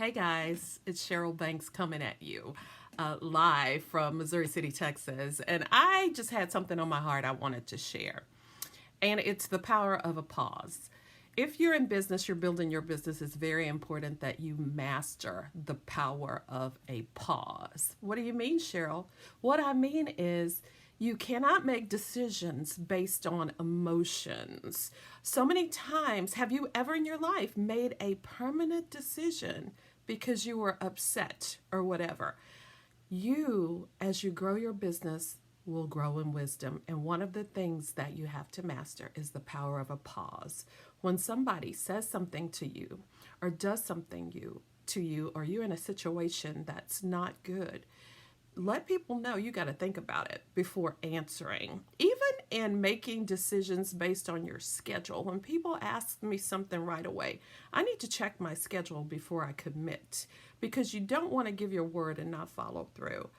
Hey guys, it's Cheryl Banks coming at you live from Missouri City, Texas. And I just had something on my heart I wanted to share. And it's the power of a pause. If you're in business, you're building your business, it's very important that you master the power of a pause. What do you mean, Cheryl? What I mean is you cannot make decisions based on emotions. So many times, have you ever in your life made a permanent decision because you were upset or whatever? You, as you grow your business, will grow in wisdom. And one of the things that you have to master is the power of a pause. When somebody says something to you or does something to you, or you're in a situation that's not good, let people know you got to think about it before answering. Even in making decisions based on your schedule, when people ask me something right away, I need to check my schedule before I commit, because you don't want to give your word and not follow through.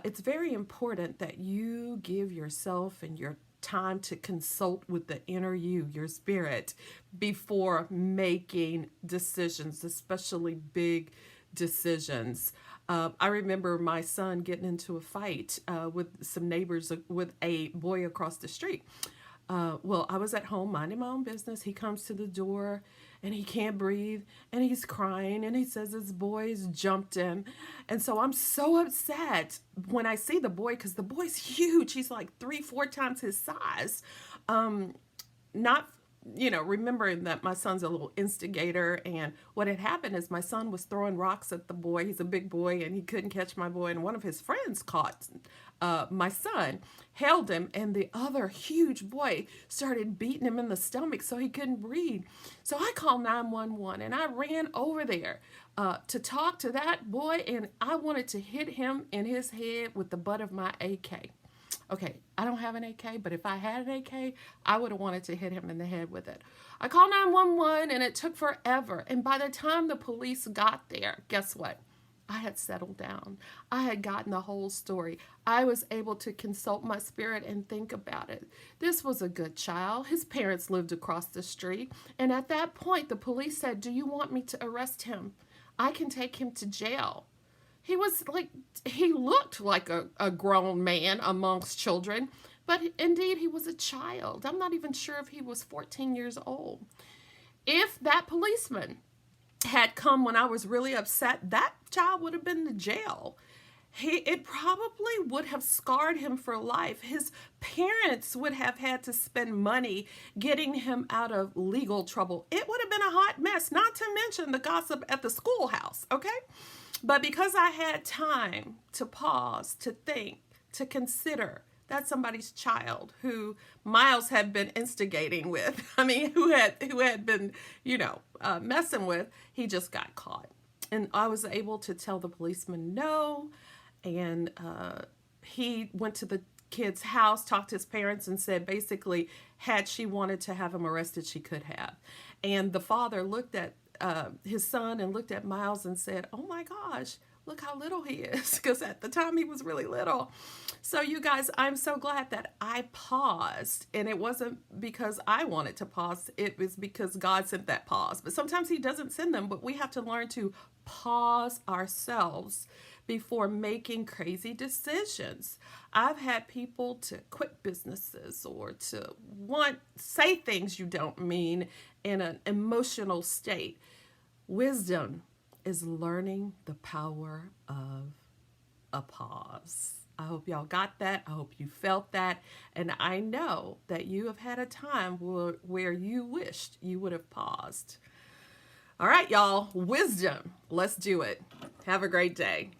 It's very important that you give yourself and your time to consult with the inner you, your spirit, before making decisions, especially big decisions. I remember my son getting into a fight with some neighbors, with a boy across the street. Well, I was at home minding my own business. He comes to the door and he can't breathe and he's crying and he says his boys jumped him. And so I'm so upset when I see the boy, because the boy's huge. He's like 3, 4 times his size. Not remembering that my son's a little instigator, and what had happened is my son was throwing rocks at the boy. He's a big boy and he couldn't catch my boy, and one of his friends caught my son, held him, and the other huge boy started beating him in the stomach so he couldn't breathe. So I called 911 and I ran over there to talk to that boy, and I wanted to hit him in his head with the butt of my AK. Okay, I don't have an AK, but if I had an AK, I would have wanted to hit him in the head with it. I called 911 and it took forever. And by the time the police got there, guess what? I had settled down. I had gotten the whole story. I was able to consult my spirit and think about it. This was a good child. His parents lived across the street. And at that point, the police said, "Do you want me to arrest him? I can take him to jail." He looked like a grown man amongst children, but indeed he was a child. I'm not even sure if he was 14 years old. If that policeman had come when I was really upset, that child would have been in jail. It probably would have scarred him for life. His parents would have had to spend money getting him out of legal trouble. It would have been a hot mess, not to mention the gossip at the schoolhouse, okay? But because I had time to pause, to think, to consider, that's somebody's child who Miles had been instigating with. I mean, who had been, messing with. He just got caught. And I was able to tell the policeman no. And he went to the kid's house, talked to his parents, and said basically, had she wanted to have him arrested, she could have. And the father looked at his son and looked at Miles and said, "Oh my gosh, look how little he is," because at the time he was really little. So you guys, I'm so glad that I paused, and it wasn't because I wanted to pause. It was because God sent that pause. But sometimes he doesn't send them, but we have to learn to pause ourselves before making crazy decisions. I've had people to quit businesses or to say things you don't mean in an emotional state. Wisdom is learning the power of a pause. I hope y'all got that. I hope you felt that. And I know that you have had a time where you wished you would have paused. All right, y'all. Wisdom. Let's do it. Have a great day.